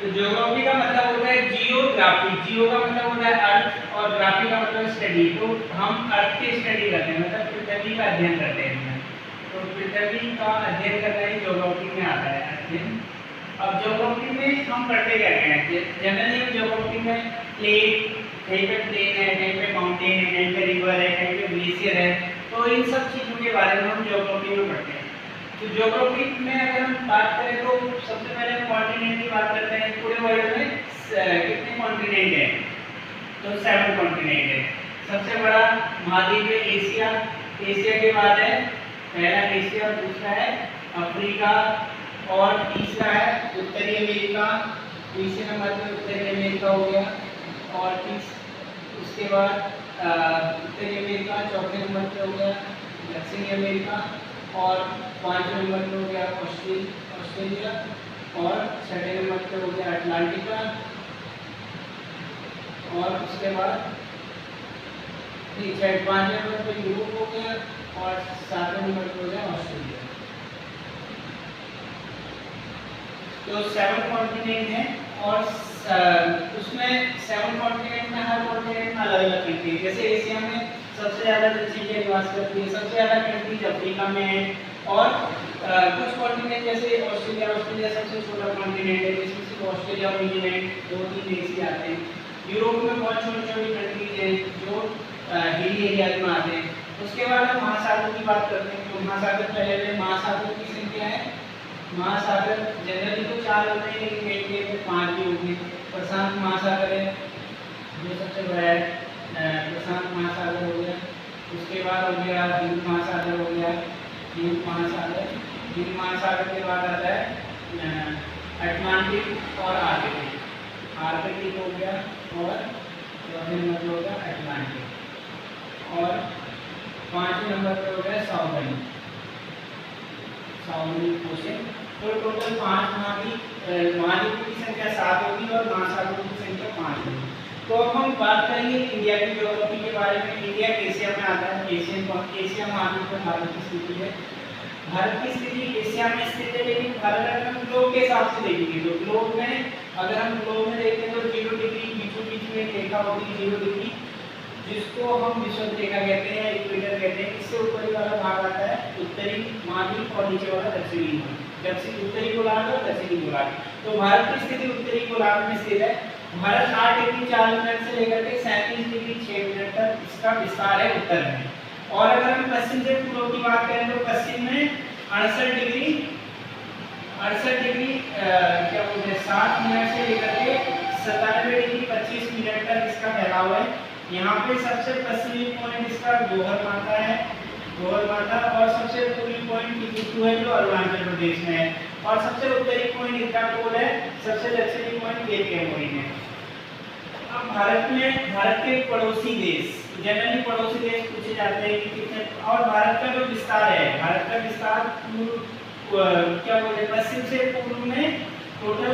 तो ज्योग्राफी का मतलब होता है जियोग्राफी, जियो का मतलब होता है अर्थ और ग्राफी का मतलब स्टडी। तो हम अर्थ की स्टडी करते हैं, मतलब पृथ्वी का अध्ययन करते हैं। तो पृथ्वी का अध्ययन करना ही ज्योग्राफी में आता है अध्ययन। अब ज्योग्राफी में हम पढ़ते क्या हैं, जनरली ज्योग्राफी में प्लेन, कहीं पे प्लेन है, कहीं पे माउंटेन है, कहीं पे रिवर है, कहीं पे ग्लेशियर है, तो इन सब चीज़ों के बारे में हम ज्योग्राफी में पढ़ते हैं। तो ज्योग्राफी में अगर हम बात करें तो सबसे पहले हम कॉन्टिनेंट की बात करते हैं। पूरे वर्ल्ड में कितने कॉन्टिनेंट हैं? तो 7 कॉन्टिनेंट है। सबसे बड़ा महाद्वीप है एशिया, एशिया के बाद है पहला एशिया, दूसरा है अफ्रीका और तीसरा है उत्तरी अमेरिका। तीसरे नंबर पे उत्तरी अमेरिका हो गया और उसके बाद उत्तरी अमेरिका चौथे नंबर पे हो गया दक्षिणी अमेरिका और पाँचवें नंबर पे हो गया ऑस्ट्रेलिया और छठे नंबर पे हो गया अटलांटिका और उसके बाद पाँचवें नंबर पे यूरोप हो गया और सातवें नंबर पे हो गया ऑस्ट्रेलिया। तो 7 कॉन्टिनेंट है और उसमें 7 कॉन्टिनेंट में हर कॉन्टिनेंट में अलग अलग कंट्री है। जैसे एशिया में सबसे ज़्यादा जनसंख्या निवास करती है, सबसे ज़्यादा कंट्रीज अफ्रीका में है और कुछ कॉन्टिनेंट जैसे ऑस्ट्रेलिया, ऑस्ट्रेलिया सबसे छोटा कॉन्टिनेंट है जिसमें सिर्फ ऑस्ट्रेलिया और न्यूजीलैंड 2-3 देश ही आते हैं। यूरोप में बहुत छोटी छोटी कंट्रीज हैं जो हिली एरिया में आते हैं। उसके बाद हम महासागर की बात करते हैं। तो महासागर पहले महासागर की संख्या है, महासागर जनरली तो 4 होते हैं लेकिन कई कई में 5 भी होंगे। प्रशांत महासागर है जो सबसे बड़ा है, प्रशांत महासागर हो गया। उसके बाद हो गया हिंद महासागर हो गया, हिंद महासागर। हिंद महासागर के बाद आता है अटलांटिक और आर्कटिक, आर्कटिक हो गया और चौथे नंबर हो गया अटलांटिक और पाँचवें नंबर पर हो गया साउदर्न ओशन। तो टोटल 5 महाद्वीपों की संख्या 7 होगी और महासागरों की संख्या 5 होगी। तो अब हम बात करेंगे इंडिया की ज्योग्राफी के बारे में। इंडिया एशिया में आता है, एशिया महाद्वीप में भारत की स्थिति है। भारत की स्थिति एशिया में स्थित है, लेकिन भारत अगर हम ग्लोब के हिसाब से देखेंगे तो ग्लोब में अगर हम ग्लोब में देखें तो 0 डिग्री बीचों बीच में एक रेखा होती है 0 डिग्री, जिसको हम विषुवत रेखा कहते हैं, इक्वेटर कहते हैं। इससे ऊपरी वाला भाग आता है उत्तरी महाद्वीप और नीचे वाला दक्षिणी महाद्वीप, उत्तरी गोलार्ध और दक्षिणी गोलार्ध। तो भारत की स्थिति उत्तरी गोलार्ध में स्थित है। भारत 8 डिग्री 4 मिनट से लेकर के 37 डिग्री 6 मिनट तक इसका विस्तार है उत्तर में। और अगर हम पश्चिम से पूर्व की बात करें तो पश्चिम में 68 डिग्री क्या बोलते हैं 7 मिनट से लेकर के 97 डिग्री 25 मिनट तक इसका फैलाव है। यहाँ पे सबसे पश्चिमी पॉइंट इसका गोहर माता है, गोहर माता, और सबसे पूर्वी पॉइंट टिकुटू है जो अरुणाचल प्रदेश में है, और सबसे उत्तरी पॉइंट इटाकोल है, सबसे दक्षिणी पॉइंट केप कैमोरिन है। अब भारत के पड़ोसी देश, जनरली पड़ोसी देश पूछे जाते हैं कि कितने, और भारत का जो विस्तार है, भारत का विस्तार क्या बोलते हैं पश्चिम से पूर्व में टोटल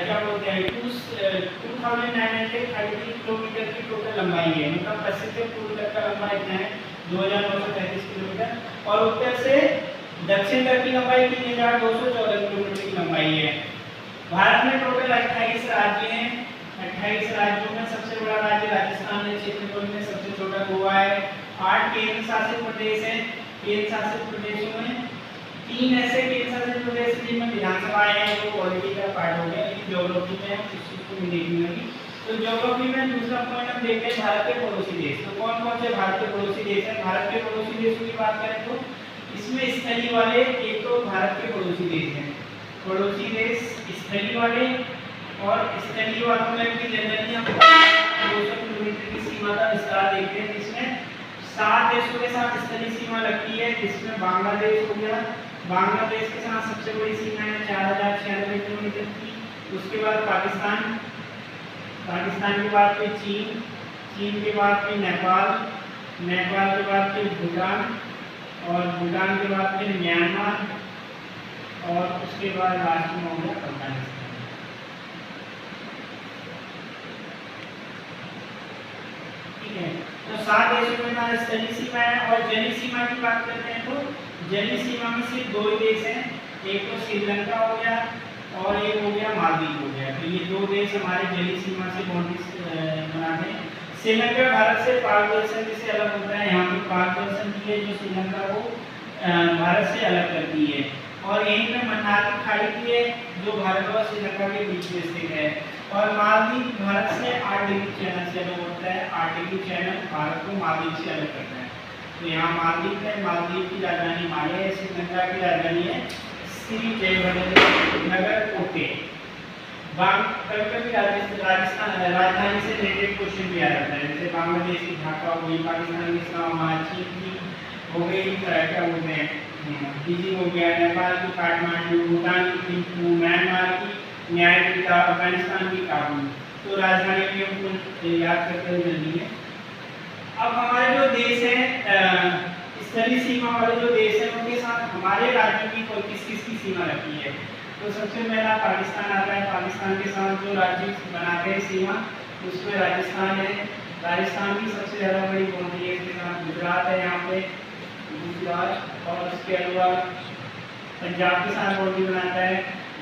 क्या बोलते हैं 2930 किलोमीटर की टोटल लंबाई है। मतलब पश्चिम से पूर्व तक का लंबा इतना है 2935 किलोमीटर, और उत्तर से दक्षिण तक की लंबाई 3214 किलोमीटर की लंबाई है। भारत में टोटल 28 राज्य हैं। 28 राज्यों में सबसे बड़ा राज्य राजस्थान है, क्षेत्रफल में सबसे छोटा गोवा है। 8 केंद्र शासित प्रदेश हैं। केंद्र शासित प्रदेशों में 3 ऐसे केंद्र शासित प्रदेश जिनमें विधानसभाएं हैं, जो पॉलिटी का पार्ट हो गया, लेकिन ज्योग्राफी में हम इस चीज को नहीं देखेंगे। तो ज्योग्राफी में दूसरा पॉइंट हम देखते हैं भारत के पड़ोसी देश। तो कौन कौन से भारत के पड़ोसी देश हैं? भारत के पड़ोसी देशों की बात करें तो इसमें स्थलीय वाले एक तो भारत के पड़ोसी देश हैं, पड़ोसी देश स्थलीय वाले, और स्थलीय वालों में भी जनरली हम 200 किलोमीटर की सीमा का विस्तार देखते हैं, जिसमें 7 देशों के साथ स्थलीय सीमा लगती है, जिसमें बांग्लादेश हो गया। बांग्लादेश के साथ सबसे बड़ी सीमा है 4096 किलोमीटर की। उसके बाद पाकिस्तान, पाकिस्तान के बाद फिर चीन, चीन के बाद फिर नेपाल, नेपाल के बाद फिर भूटान, और भूटान के बाद फिर म्यांमार, और उसके बाद राष्ट्र में हो गया अफगानिस्तान। ठीक है, तो 7 देशों के साथ स्थलीय सीमा है। और जलीय सीमा की बात करते हैं तो जलीय सीमा में सिर्फ 2 ही देश हैं, एक तो श्रीलंका हो गया और एक हो गया मालदीव हो गया। तो ये 2 देश हमारे जलीय सीमा से बाउंड्रीज बनाते हैं। श्रीलंका भारत से पाक जलसंधि से अलग होता है। यहाँ पे पाक जलसंधि है जो श्रीलंका को भारत से अलग करती है। और यहीं पे मन्नार की खाड़ी भी है जो भारत और श्रीलंका के बीच में स्थित है। और मालदीव भारत से 8 डिग्री चैनल से अलग होता है। 8 डिग्री चैनल भारत को मालदीव से अलग करता है। तो यहाँ मालदीव है, मालदीव की राजधानी माले है, श्रीलंका की राजधानी है श्री जयवर्धन कोटे। कभी राजस्थान राजधानी से रिलेटेड क्वेश्चन भी आ जाता है, जैसे बांग्लादेश की ढाका हो गई, पाकिस्तान की इस्लामाबाद, चीन की हो गई क्या बोलते हैं बीजिंग हो गया, नेपाल की काठमांडू, भूटान की थिम्पू, म्यांमार की न्यायपीठा, अफगानिस्तान की काबुल। तो राजधानी भी हमको याद करते हुए चलनी है। अब हमारे जो देश है स्थलीय सीमा वाले जो देश हैं उनके साथ हमारे राज्य की किस किस की सीमा रहती है। तो सबसे पहला पाकिस्तान आता है। पाकिस्तान के साथ जो राज्य बनाते हैं सीमा उसमें राजस्थान है। राजस्थान की सबसे ज़्यादा बड़ी बाउंड्री है इसके साथ गुजरात है, यहाँ पे गुजरात। और उसके अलावा पंजाब के साथ बाउंड्री बनाता है,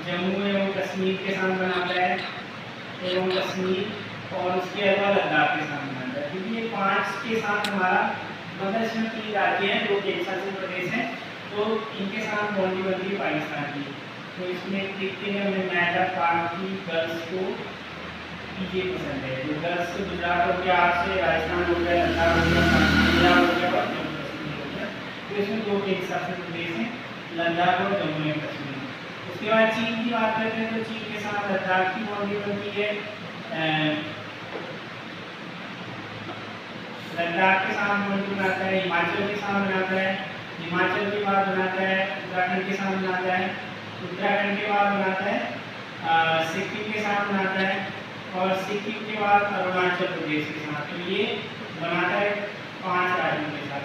जम्मू एवं कश्मीर के साथ बनाता है एवं कश्मीर, और उसके अलावा लद्दाख के साथ बनाता है। क्योंकि ये 5 के साथ हमारा मतलब इसमें 3 राज्य हैं, 2 केंद्रशासित प्रदेश हैं, तो इनके साथ बाउंड्री बनती है पाकिस्तान की। तो इसमें देखते हैं हमें मैटर पार्क की गर्ल्स को ये पसंद है। जो गर्ल्स से गुजरात हो गया, आपसे राजस्थान हो गया, लद्दाख हो गया, पंजाब हो गया और जम्मू कश्मीर हो गया। तो इसमें 2 केंद्रशासित प्रदेश हैं, लद्दाख और जम्मू एवं कश्मीर। उसके बाद चीन की बात करते हैं तो चीन के साथ लद्दाख की बाउंड्री बनती है, लद्दाख के साथ बाउंड्री बनाता है, हिमाचल के साथ बनाता है, हिमाचल के बाद बनाता है उत्तराखंड के साथ बनाता है, उत्तराखंड के बाद बनाता है सिक्किम के साथ बनाता है, और सिक्किम के बाद अरुणाचल प्रदेश के साथ। तो ये बनाता है 5 राज्यों के साथ।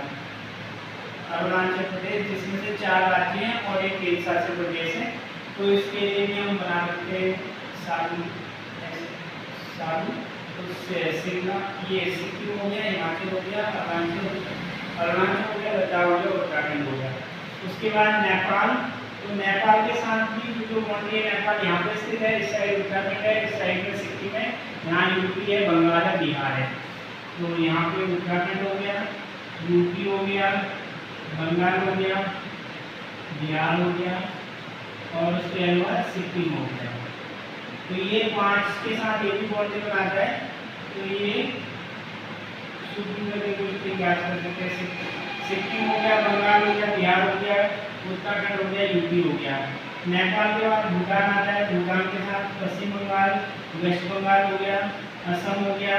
अरुणाचल प्रदेश जिसमें से 4 राज्य हैं और एक केंद्रशासित प्रदेश है। तो इसके लिए भी हम बना सकते हैं सालू, शिमला, ये सिक्किम हो गया, हिमाचल हो गया, अरुणाचल हो गया, लद्दाख हो गया, उत्तराखंड हो गया। उसके बाद नेपाल। तो नेपाल के साथ भी जो बाउंड्री है, नेपाल यहाँ पे स्थित है, इस साइड उत्तराखंड है, इस साइड में सिक्किम है, यहाँ यूपी है, बंगाल है, बिहार है। तो यहाँ पे उत्तराखंड हो गया, यूपी हो गया, बंगाल हो गया, बिहार हो गया और उसके अलावा सिक्किम हो गया। तो ये 5 के साथ ये भी बाउंड्री बनाता है। तो ये याद कर सकते हैं, सिक्किम हो गया, बंगाल हो गया, बिहार हो गया, उत्तराखंड हो गया, यूपी हो गया। नेपाल के बाद भूटान आता है, भूटान के साथ पश्चिम बंगाल, वेस्ट बंगाल हो गया, असम हो गया,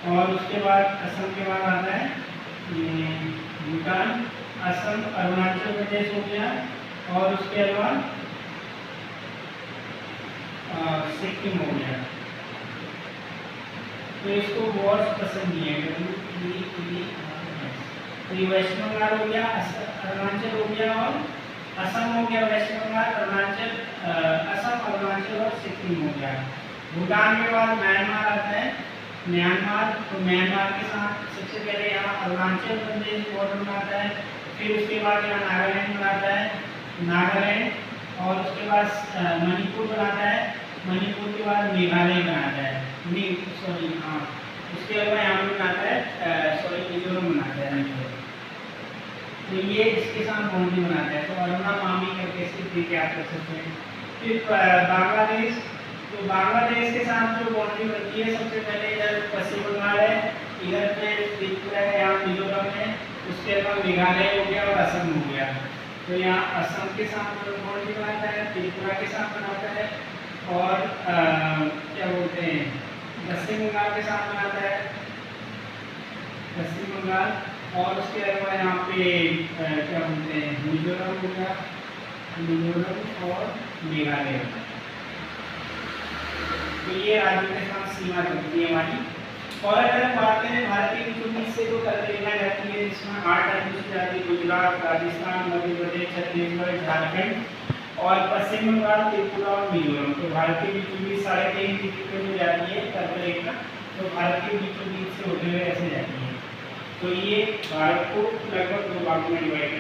और उसके बाद असम के बाद आता है भूटान, असम, अरुणाचल प्रदेश हो गया, और उसके अलावा सिक्किम हो गया। तो इसको बहुत पसंद नहीं है। तो ये वेस्ट बंगाल हो गया, अरुणाचल हो गया और असम हो गया, वेस्ट बंगाल, अरुणाचल, असम, अरुणाचल और सिक्किम हो गया। भूटान के बाद म्यांमार आता है, म्यांमार। तो म्यांमार के साथ सबसे पहले यहाँ अरुणाचल प्रदेश बॉर्डर बनाता है, फिर उसके बाद यहाँ नागालैंड बनाता है, नागालैंड, और उसके बाद मणिपुर बनाता है, मणिपुर के बाद मेघालय बनाता है, उसके अलावा यहाँ पे बनाता है मिजोरम बनाता है। तो ये इसके साथ बाउंड्री बनाता है। तो अरुणा मामी करके इसकी क्या कर सकते हैं। फिर बांग्लादेश। तो बांग्लादेश के साथ जो बाउंड्री बनती है, सबसे पहले इधर पश्चिम बंगाल है, इधर पे त्रिपुरा है, यहाँ मिजोरम है, उसके अलावा मेघालय हो गया और असम हो गया। तो यहाँ असम के साथ बाउंड्री बनाता है, त्रिपुरा के साथ बनाता है, और क्या बोलते हैं पश्चिम बंगाल के साथ बनाता है, पश्चिम बंगाल, और उसके अलावा यहाँ पे क्या बोलते हैं मिजोरम हो गया, मिजोरम और मेघालय। तो ये राज्यों के साथ सीमा बनती है हमारी। और अगर हम बात करें भारत के बीचों बीच से तो रेखा जाती है, जिसमें 8 राज्यों से जाती है, गुजरात, राजस्थान, मध्य प्रदेश, छत्तीसगढ़, झारखंड और पश्चिम बंगाल, त्रिपुरा और मिजोरम। तो भारत के बीचों बीच 3.5 डिग्री में जाती है कर्करेखा। तो भारत के बीचों बीच से होते हुए ऐसे जाती है। तो ये भारत को लगभग 2 भागों में डिवाइड